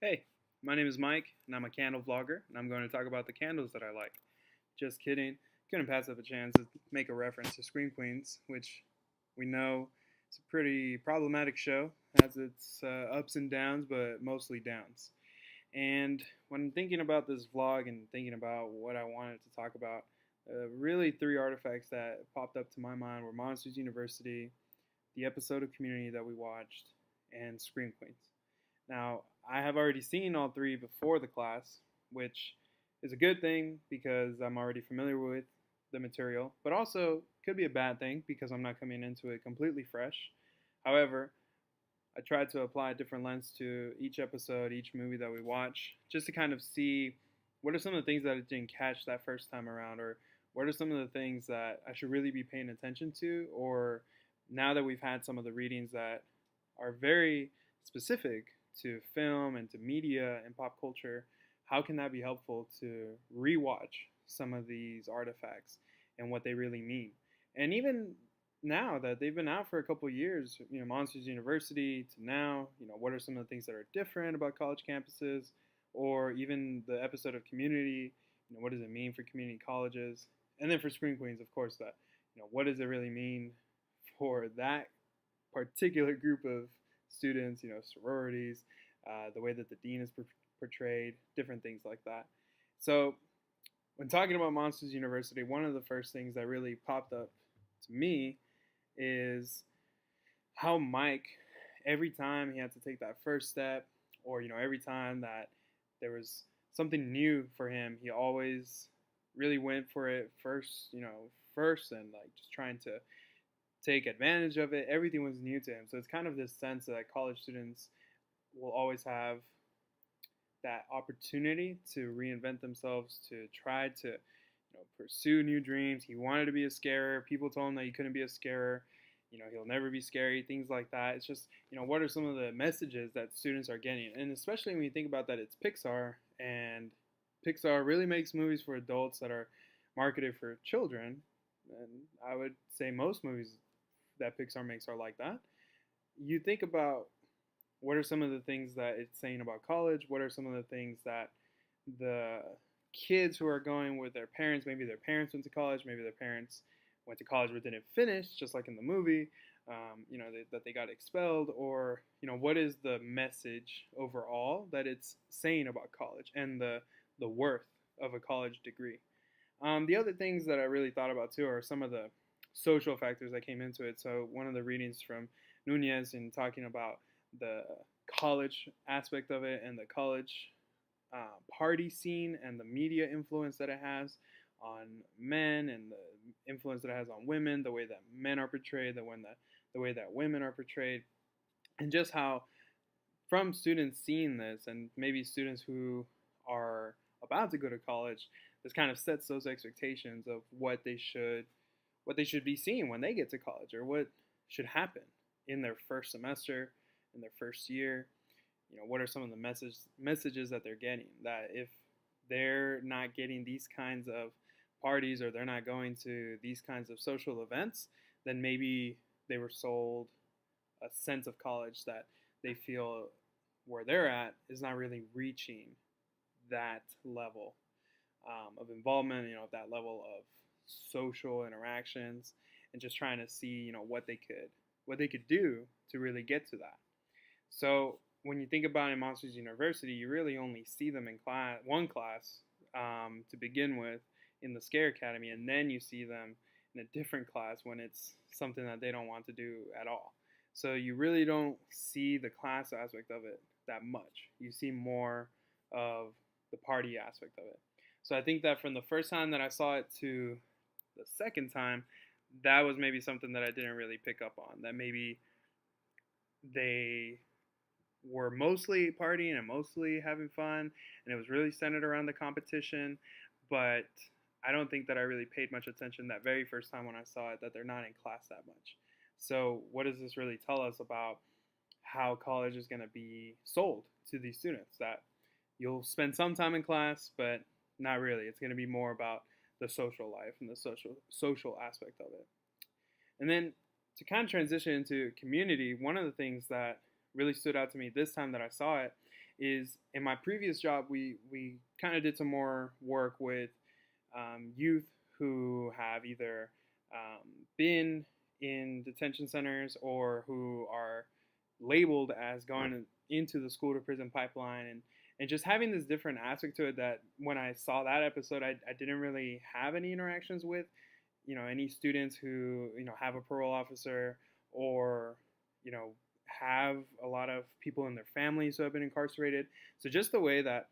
Hey, my name is Mike, and I'm a candle vlogger, and I'm going to talk about the candles that I like. Just kidding. Couldn't pass up a chance to make a reference to Scream Queens, which we know is a pretty problematic show. Has its ups and downs, but mostly downs. And when thinking about this vlog and thinking about what I wanted to talk about, really three artifacts that popped up to my mind were Monsters University, the episode of Community that we watched, and Scream Queens. Now, I have already seen all three before the class, which is a good thing because I'm already familiar with the material, but also could be a bad thing because I'm not coming into it completely fresh. However, I tried to apply a different lens to each episode, each movie that we watch, just to kind of see what are some of the things that I didn't catch that first time around, or what are some of the things that I should really be paying attention to, or now that we've had some of the readings that are very specific to film and to media and pop culture, how can that be helpful to rewatch some of these artifacts and what they really mean? And even now that they've been out for a couple of years, Monsters University to now, what are some of the things that are different about college campuses, or even the episode of Community, what does it mean for community colleges? And then for Scream Queens, of course, that, what does it really mean for that particular group of students, sororities, the way that the dean is portrayed, different things like that. So, when talking about Monsters University, one of the first things that really popped up to me is how Mike, every time he had to take that first step, or every time that there was something new for him, he always really went for it first, first, and like just trying to take advantage of it. Everything was new to him. So it's kind of this sense that college students will always have that opportunity to reinvent themselves, to try to pursue new dreams. He wanted to be a scarer. People told him that he couldn't be a scarer. He'll never be scary, things like that. It's just, what are some of the messages that students are getting? And especially when you think about that it's Pixar, and Pixar really makes movies for adults that are marketed for children. And I would say most movies that Pixar makes are like that. You think about what are some of the things that it's saying about college? What are some of the things that the kids who are going with their parents, maybe their parents went to college, maybe their parents went to college but didn't finish, just like in the movie, that they got expelled, or, what is the message overall that it's saying about college and the worth of a college degree. The other things that I really thought about too are some of the social factors that came into it. So one of the readings from Nunez in talking about the college aspect of it and the college party scene and the media influence that it has on men and the influence that it has on women, the way that men are portrayed, the way that women are portrayed, and just how from students seeing this and maybe students who are about to go to college, this kind of sets those expectations of what they should be seeing when they get to college, or what should happen in their first semester, in their first year. What are some of the messages that they're getting? That if they're not getting these kinds of parties, or they're not going to these kinds of social events, then maybe they were sold a sense of college that they feel where they're at is not really reaching that level of involvement, that level of social interactions, and just trying to see, what they could do to really get to that. So when you think about in Monsters University, you really only see them in one class to begin with in the Scare Academy, and then you see them in a different class when it's something that they don't want to do at all. So you really don't see the class aspect of it that much. You see more of the party aspect of it. So I think that from the first time that I saw it to the second time, that was maybe something that I didn't really pick up on. That maybe they were mostly partying and mostly having fun, and it was really centered around the competition. But I don't think that I really paid much attention that very first time when I saw it, that they're not in class that much. So what does this really tell us about how college is going to be sold to these students? That you'll spend some time in class, but not really. It's going to be more about the social life and the social aspect of it. And then to kind of transition into Community, one of the things that really stood out to me this time that I saw it is in my previous job, we kind of did some more work with youth who have either been in detention centers or who are labeled as going into the school to prison pipeline, and just having this different aspect to it that when I saw that episode, I didn't really have any interactions with, any students who, have a parole officer or, you know, have a lot of people in their families who have been incarcerated. So just the way that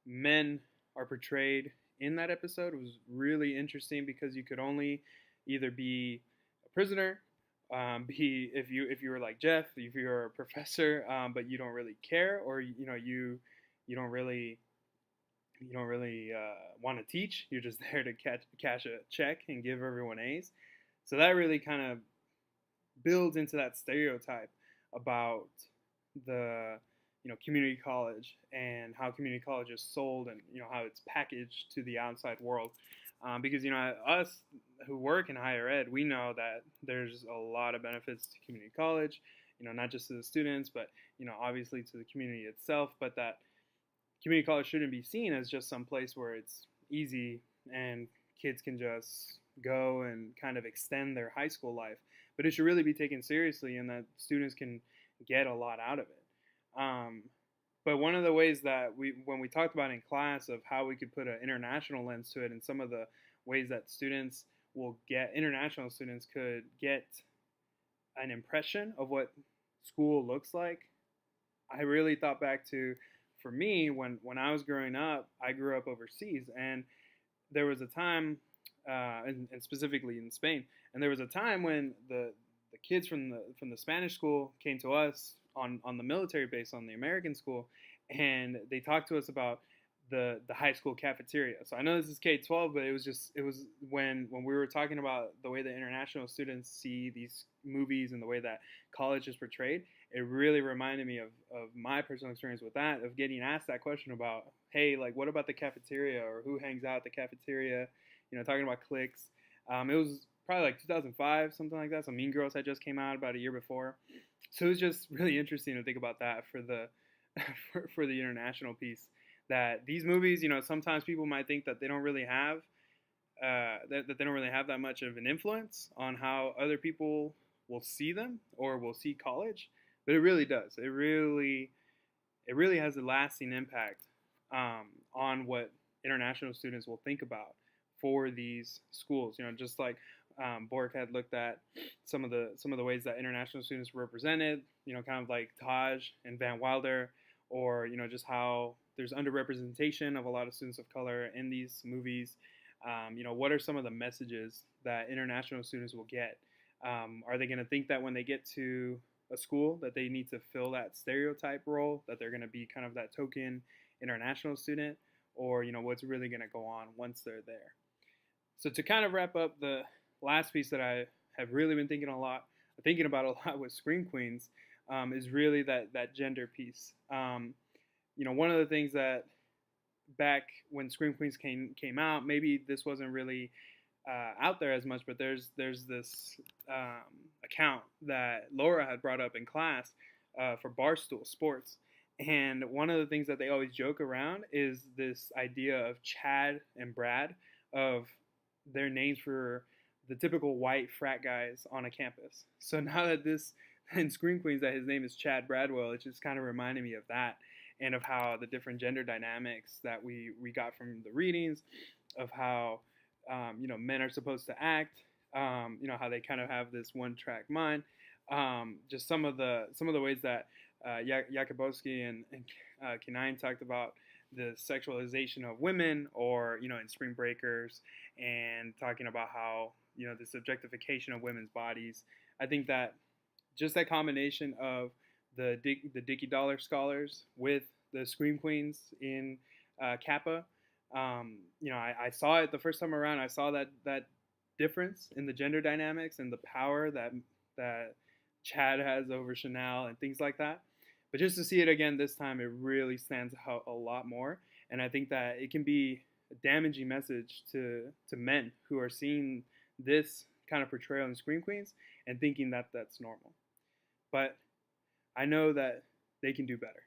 men are portrayed in that episode was really interesting because you could only either be a prisoner, be if you were like Jeff, if you're a professor, but you don't really care, or you don't really want to teach. You're just there to cash a check and give everyone A's. So that really kind of builds into that stereotype about the community college and how community college is sold and how it's packaged to the outside world. Because us who work in higher ed, we know that there's a lot of benefits to community college. Not just to the students, but obviously to the community itself. But that community college shouldn't be seen as just some place where it's easy and kids can just go and kind of extend their high school life. But it should really be taken seriously, and that students can get a lot out of it. But one of the ways that when we talked about in class of how we could put an international lens to it, and some of the ways that international students could get an impression of what school looks like, I really thought back to, for me, when I was growing up, I grew up overseas, and there was a time, and specifically in Spain, and there was a time when the kids from the Spanish school came to us on the military base, on the American school, and they talked to us about the high school cafeteria. So I know this is K-12, but it was when we were talking about the way the international students see these movies and the way that college is portrayed. It really reminded me of my personal experience with that, of getting asked that question about, hey, like, what about the cafeteria, or who hangs out at the cafeteria, talking about cliques. It was probably like 2005, something like that. So Mean Girls had just came out about a year before. So it was just really interesting to think about that for the for the international piece. That these movies, sometimes people might think that they don't really have that they don't really have that much of an influence on how other people will see them or will see college, but it really does. It really has a lasting impact on what international students will think about for these schools. Just like Bork had looked at some of the ways that international students were represented. Kind of like Taj and Van Wilder, or just how there's underrepresentation of a lot of students of color in these movies. What are some of the messages that international students will get? Are they going to think that when they get to a school that they need to fill that stereotype role, that they're going to be kind of that token international student, or what's really going to go on once they're there? So to kind of wrap up the last piece that I have really been thinking about a lot with Scream Queens, is really that gender piece. One of the things that back when Scream Queens came out, maybe this wasn't really out there as much, but there's this account that Laura had brought up in class for Barstool Sports. And one of the things that they always joke around is this idea of Chad and Brad, of their names for the typical white frat guys on a campus. So now that this in Scream Queens that his name is Chad Bradwell, it just kind of reminded me of that, and of how the different gender dynamics that we got from the readings, of how men are supposed to act, how they kind of have this one-track mind, just some of the ways that Jakubowski and Kinine talked about the sexualization of women, or in Spring Breakers, and talking about how this objectification of women's bodies. I think that just that combination of the Dickie Dollar Scholars with the Scream Queens in Kappa, I saw it the first time around. I saw that difference in the gender dynamics and the power that Chad has over Chanel and things like that. But just to see it again this time, it really stands out a lot more. And I think that it can be a damaging message to men who are seeing this kind of portrayal in Scream Queens and thinking that that's normal. But I know that they can do better.